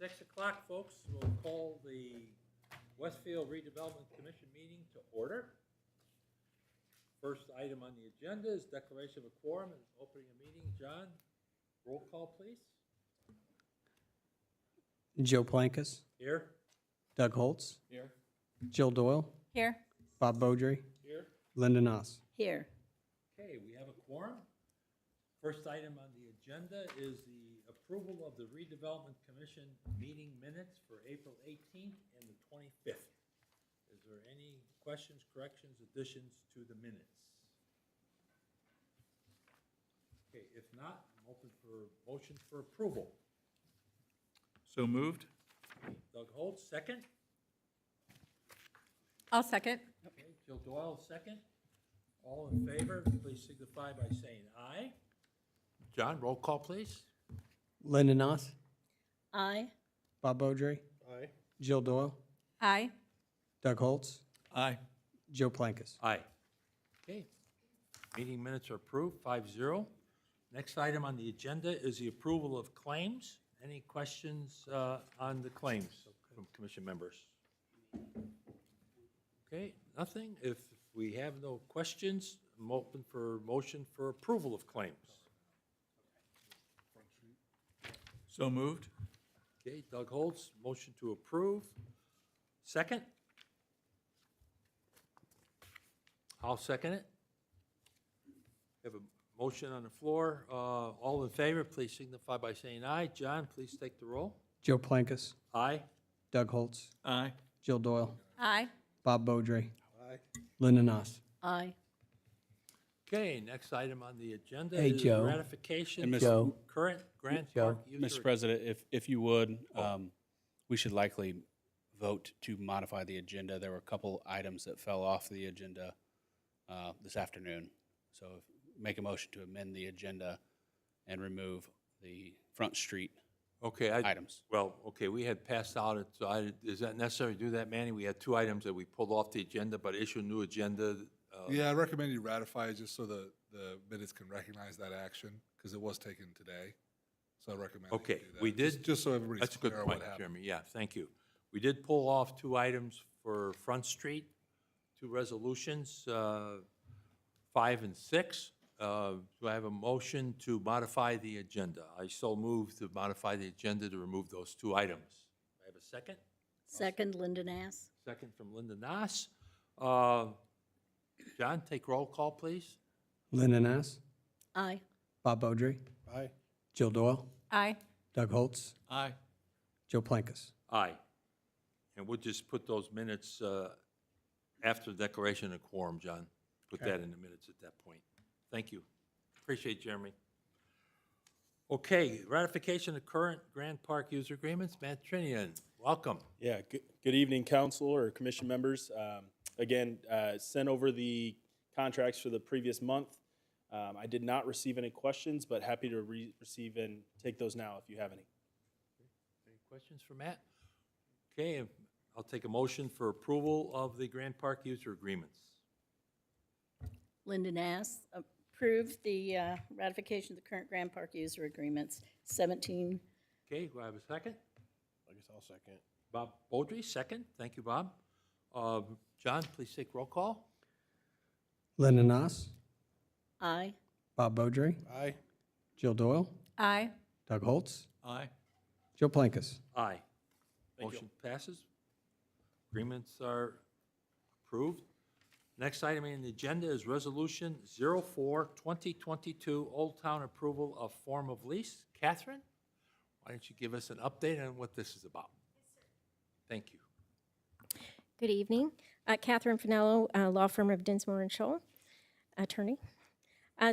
6 o'clock, folks. We'll call the Westfield Redevelopment Commission meeting to order. First item on the agenda is declaration of a quorum and opening a meeting. John, roll call, please. Joe Plankus, Here. Doug Holtz, Here. Jill Doyle, Here. Bob Beaudry, Here. Linda Noss. Here. Okay, we have a quorum. First item on the agenda is the approval of the Redevelopment Commission meeting minutes for April 18th and the 25th. Is there any questions, corrections, additions to the minutes? Okay, if not, I'm open for motion for approval. So moved. Doug Holtz, second. I'll second. Okay, Jill Doyle, second. All in favor, please signify by saying aye. John, roll call, please. Linda Noss, Aye. Bob Beaudry, Aye. Jill Doyle, Aye. Doug Holtz, Aye. Joe Plankus. Aye. Okay, meeting minutes are approved, 5-0. Next item on the agenda is the approval of claims. Any questions on the claims from commission members? Okay, nothing. If we have no questions, I'm open for motion for approval of claims. So moved. Okay, Doug Holtz, motion to approve. Second? I'll second it. We have a motion on the floor. All in favor, please signify by saying aye. John, please take the roll. Joe Plankus, Aye. Doug Holtz, Aye. Jill Doyle, Aye. Bob Beaudry, Aye. Linda Noss. Aye. Okay, next item on the agenda Hey, is Joe. ratification. And Ms. of Joe. Current Grant Joe. Park user. Mr. President, if you would, we should likely vote to modify the agenda. There were a couple items that fell off the agenda this afternoon. So make a motion to amend the agenda and remove the Front Street Okay, items. well, okay, we had passed out it, so is that necessary to do that, Manny? We had two items that we pulled off the agenda, but issue a new agenda. Yeah, I recommend you ratify it just so the minutes can recognize that action, because it was taken today. So I recommend that you Okay, do that. we did. Just so everybody's That's a good clear on what point, happened. Jeremy. Yeah, thank you. We did pull off two items for Front Street, two resolutions, 5 and 6. Do I have a motion to modify the agenda? I so move to modify the agenda to remove those two items. I have a second? Second, Linda Nass. Second from Linda Noss. John, take roll call, please. Linda Noss, Aye. Bob Beaudry, Aye. Jill Doyle, Aye. Doug Holtz, Aye. Joe Plankus. Aye. And we'll just put those minutes after the declaration of quorum, John. Put that in the minutes at that point. Thank you. Appreciate it, Jeremy. Okay, ratification of current Grand Park user agreements. Matt Trinian, welcome. Yeah, good evening, council or commission members. Again, sent over the contracts for the previous month. I did not receive any questions, but happy to receive and take those now if you have any. Any questions for Matt? Okay, I'll take a motion for approval of the Grand Park user agreements. Linda Nass. Approve the ratification of the current Grand Park user agreements, 17. Okay, do I have a second? I guess I'll second. Bob Beaudry, second. Thank you, Bob. John, please take roll call. Linda Noss, Aye. Bob Beaudry, Aye. Jill Doyle, Aye. Doug Holtz, Aye. Joe Plankus. Aye. Thank you. Motion passes. Agreements are approved. Next item on the agenda is Resolution 04-2022, Old Town Approval of Form of Lease. Catherine, why don't you give us an update on what this is about? Thank you. Good evening. Catherine Finello, law firm of Dinsmore and Scholl, attorney.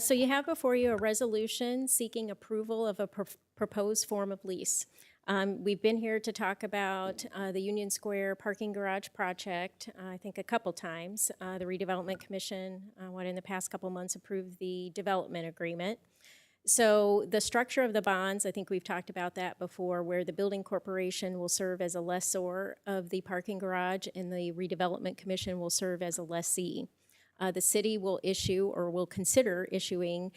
So you have before you a resolution seeking approval of a proposed form of lease. We've been here to talk about the Union Square parking garage project, I think a couple times. The Redevelopment Commission, in the past couple months, approved the development agreement. So the structure of the bonds, I think we've talked about that before, where the building corporation will serve as a lessor of the parking garage and the Redevelopment Commission will serve as a lessee. The city will issue or will consider issuing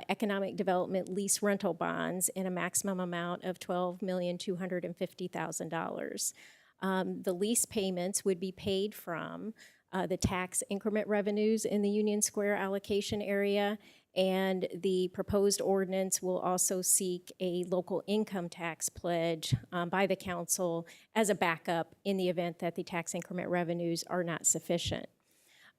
economic development lease rental bonds in a maximum amount of $12,250,000. The lease payments would be paid from the tax increment revenues in the Union Square allocation area, and the proposed ordinance will also seek a local income tax pledge by the council as a backup in the event that the tax increment revenues are not sufficient.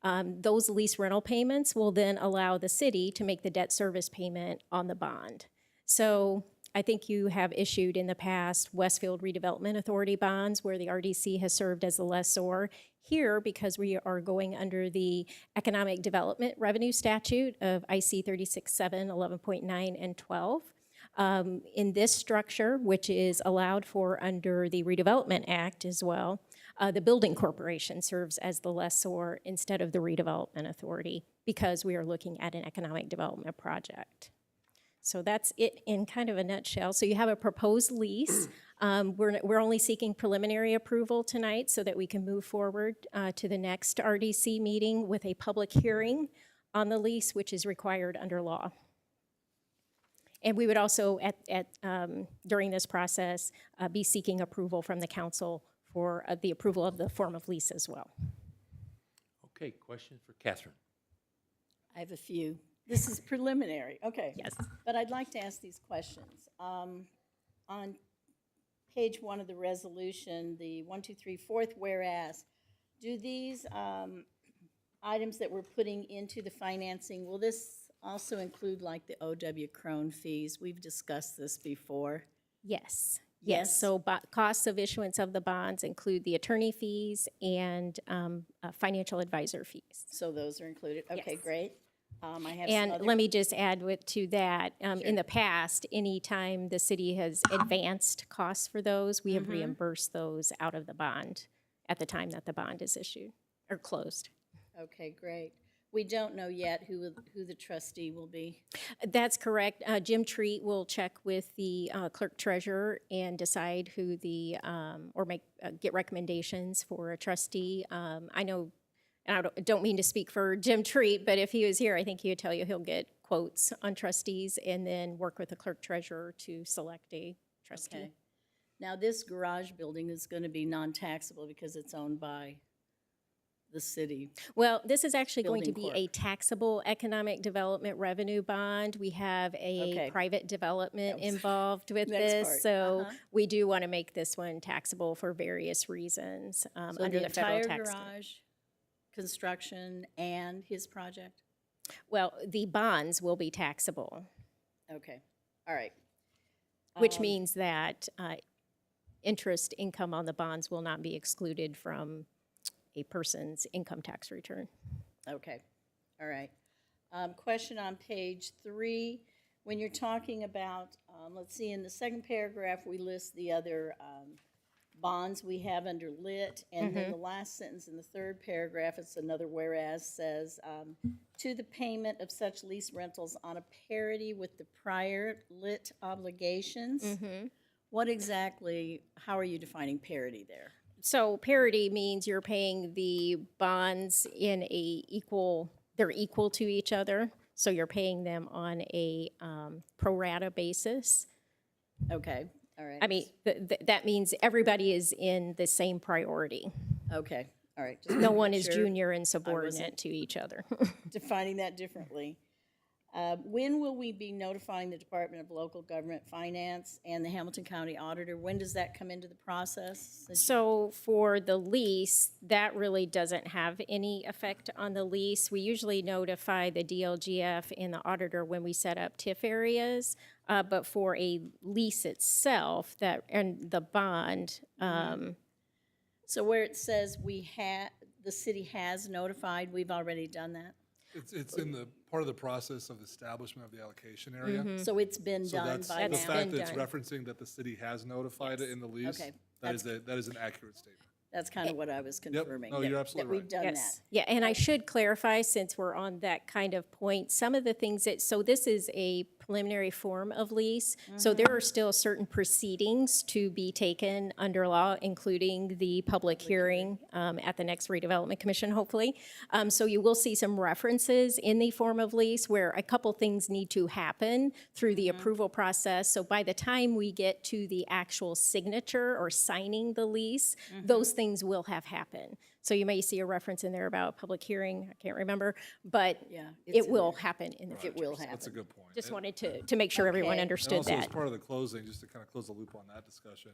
Those lease rental payments will then allow the city to make the debt service payment on the bond. So I think you have issued in the past Westfield Redevelopment Authority bonds where the RDC has served as the lessor. Here, because we are going under the Economic Development Revenue Statute of IC 36.7, 11.9, and 12, in this structure, which is allowed for under the Redevelopment Act as well, the building corporation serves as the lessor instead of the redevelopment authority because we are looking at an economic development project. So that's it in kind of a nutshell. So you have a proposed lease. We're only seeking preliminary approval tonight so that we can move forward to the next RDC meeting with a public hearing on the lease, which is required under law. And we would also, during this process, be seeking approval from the council for the approval of the form of lease as well. Okay, questions for Catherine? I have a few. This is preliminary, okay. Yes. But I'd like to ask these questions. On page 1 of the resolution, the 1, 2, 3, 4th whereas, do these items that we're putting into the financing, will this also include like the O.W. Crone fees? We've discussed this before. Yes. Yes. Yes. So costs of issuance of the bonds include the attorney fees and financial advisor fees. So those are included. Okay, Yes. great. I have some And other. let me just add to that, in the past, anytime the city has advanced costs for those, we have reimbursed those out of the bond at the time that the bond is issued or closed. Okay, great. We don't know yet who the trustee will be. That's correct. Jim Treat will check with the clerk treasurer and decide who the, or get recommendations for a trustee. I know, and I don't mean to speak for Jim Treat, but if he was here, I think he would tell you he'll get quotes on trustees and then work with the clerk treasurer to select a trustee. Okay. Now, this garage building is going to be non-taxable because it's owned by the city. Well, this is actually going to be Building a taxable economic development revenue bond. We have a Okay. private development That was involved with next this, part. so we do want to make this one taxable for various reasons So under the federal entire tax code. garage, construction, and his project? Well, the bonds will be taxable, Okay, all right. which means that interest income on the bonds will not be excluded from a person's income tax return. Okay, all right. Question on page 3, when you're talking about, let's see, in the second paragraph, we list the other bonds we have under lit, and then the last sentence in the third paragraph, it's another whereas, says, to the payment of such lease rentals on a parity with the prior lit obligations. What exactly, how are you defining parity there? So parity means you're paying the bonds in they're equal to each other. So you're paying them on a pro rata basis. Okay, all right. I mean, that means everybody is in the same priority. Okay, all right. just No one is sure. junior and subordinate to each other. Defining that differently. When will we be notifying the Department of Local Government Finance and the Hamilton County Auditor? When does that come into the process? So for the lease, that really doesn't have any effect on the lease. We usually notify the DLGF and the auditor when we set up TIF areas. But for a lease itself, and the bond, So where it says the city has notified, we've already done that? It's in the part of the process of establishment of the allocation area. So it's been So done that's, by the now? fact been that it's done. referencing that the city has notified it in the lease, Okay, that is an accurate statement. That's kind of what I was confirming. No, that- you're absolutely That we've done that. Yes. Yeah, and I should clarify, since we're on that kind of point, some of the things that, so this is a preliminary form of lease. So there are still certain proceedings to be taken under law, including the public hearing at the next redevelopment commission, hopefully. So you will see some references in the form of lease where a couple things need to happen through the approval process. So by the time we get to the actual signature or signing the lease, those things will have happened. So you may see a reference in there about a public hearing, I can't remember, but Yeah, it's it in will there. happen in the future. It will happen. That's a good point. Just wanted to make sure everyone Okay. And understood also, as that. part of the closing, just to kind of close the loop on that discussion,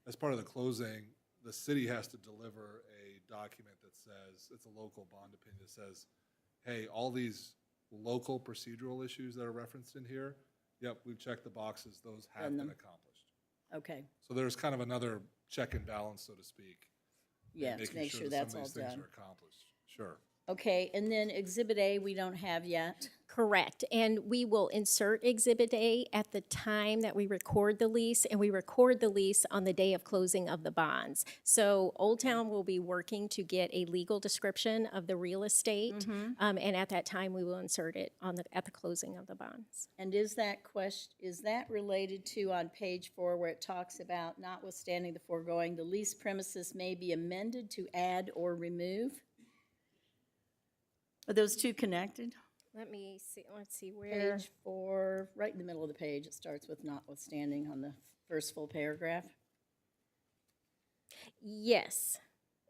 as part of the closing, the city has to deliver a document that says, it's a local bond opinion that says, hey, all these local procedural issues that are referenced in here, yep, we've checked the boxes, those have Done been them. accomplished. Okay, So there's kind of another check and balance, so to speak. in yeah, to making make sure that that's some all of these things done. are accomplished. Sure. Okay, and then Exhibit A, we don't have yet. Correct, and we will insert Exhibit A at the time that we record the lease, and we record the lease on the day of closing of the bonds. So Old Town will be working to get a legal description of the real estate, and at that time, we will insert it at the closing of the bonds. And is that related to on page 4 where it talks about notwithstanding the foregoing, the lease premises may be amended to add or remove? Are those two connected? Let me see, let's see where. Page 4, right in the middle of the page, it starts with notwithstanding on the first full paragraph. Yes,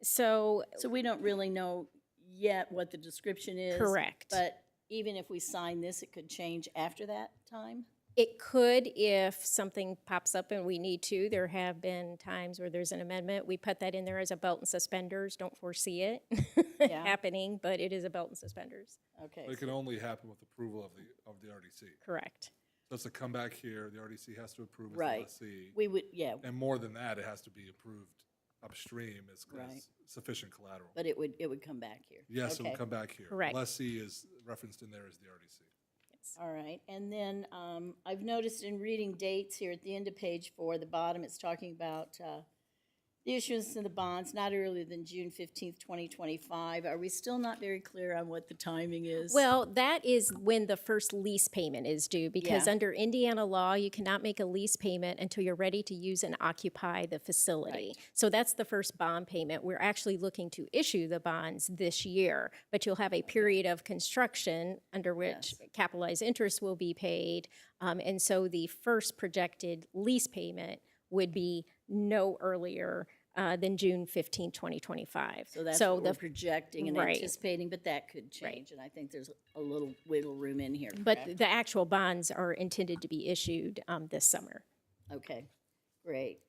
so, So we don't really know yet what the description is. correct. But even if we sign this, it could change after that time? It could if something pops up and we need to. There have been times where there's an amendment. We put that in there as a belt and suspenders. Don't foresee it Yeah. happening, but it is a belt and suspenders. Okay. But it can only happen with approval of the RDC. Correct. So it's to come back here, the RDC has to approve as the Right. lessee. We would, yeah, And more than that, it has to be approved upstream as Right. sufficient collateral. but it would come back here. Yes, it Okay. will come back here. Correct. Lessee is referenced in there as the RDC. All right, and then I've noticed in reading dates here at the end of page 4, the bottom, it's talking about the issuance of the bonds not earlier than June 15th, 2025. Are we still not very clear on what the timing is? Well, that is when the first lease payment is due, because Yeah. under Indiana law, you cannot make a lease payment until you're ready to use and occupy the facility. Right. So that's the first bond payment. We're actually looking to issue the bonds this year, but you'll have a period of construction under which Yes. capitalized interest will be paid. And so the first projected lease payment would be no earlier than June 15, 2025. So that's So what we're the projecting and right. anticipating, but that could change, and I think there's a little wiggle room in here. But correct? the actual bonds are intended to be issued this summer. Okay, great.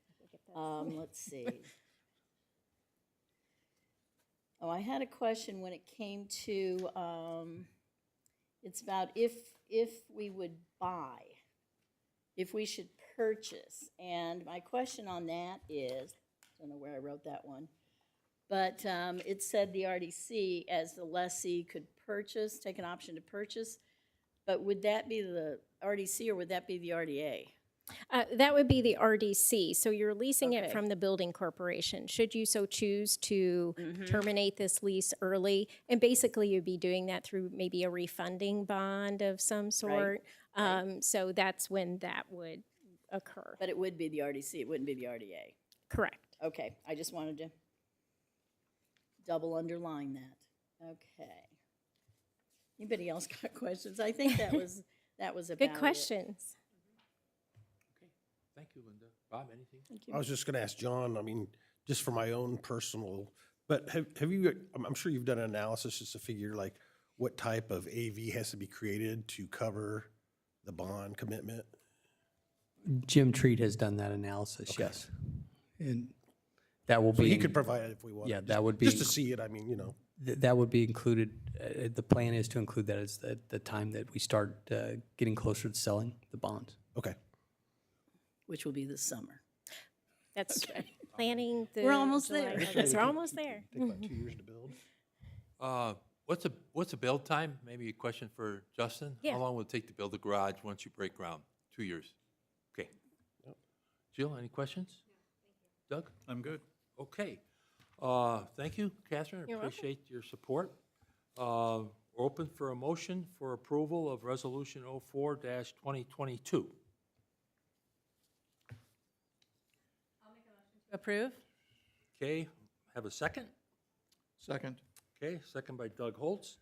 Let's see. Oh, I had a question when it came to, it's about if we would buy, if we should purchase. And my question on that is, I don't know where I wrote that one, but it said the RDC as the lessee could purchase, take an option to purchase. But would that be the RDC or would that be the RDA? That would be the RDC. So you're leasing it Okay. from the building corporation. Should you so choose to terminate this lease early, and basically you'd be doing that through maybe a refunding bond of some sort. So that's when that would occur. But it would be the RDC, it wouldn't be the RDA. Correct. Okay, I just wanted to double underline that. Okay. Anybody else got questions? I think that was about Good it. questions. Okay, thank you, Linda. Bob, anything? Thank I you. was just going to ask John, I mean, just for my own personal, but have you, I'm sure you've done an analysis just to figure like what type of AV has to be created to cover the bond commitment? Jim Treat has done that analysis, yes. And that will So be. he could provide it if we wanted. Yeah, just- that would be- Just to see it, I mean, you know. That would be included, the plan is to include that as the time that we start getting closer to selling the bonds. Okay. Which will be this summer. That's planning the. We're almost July, there. August. We're almost there. Take about 2 years to build. What's the build time? Maybe a question for Justin? Yeah. How long will it take to build a garage once you break ground? 2 years? Okay. Jill, any questions? Doug? I'm good. Okay. Thank you, Catherine. You're welcome. Appreciate your support. We're open for a motion for approval of Resolution 04-2022. Approve? Okay, have a second? Second. Okay, second by Doug Holtz.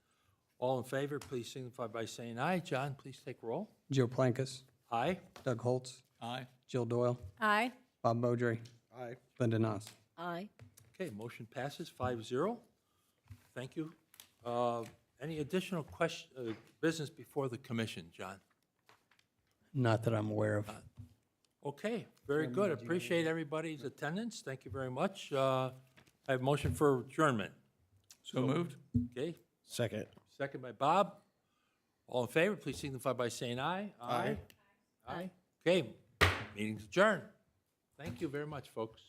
All in favor, please signify by saying aye. John, please take roll. Joe Plankus, Aye. Doug Holtz, Aye. Jill Doyle, Aye. Bob Beaudry, Aye. Linda Knopf. Aye. Okay, motion passes 5-0. Thank you. Any additional business before the commission, John? Not that I'm aware of. Okay, very good. Appreciate everybody's attendance. Thank you very much. I have motion for adjournment. So moved? Okay, Second. second by Bob. All in favor, please signify by saying aye. Aye. Aye. Okay, meeting's adjourned. Thank you very much, folks.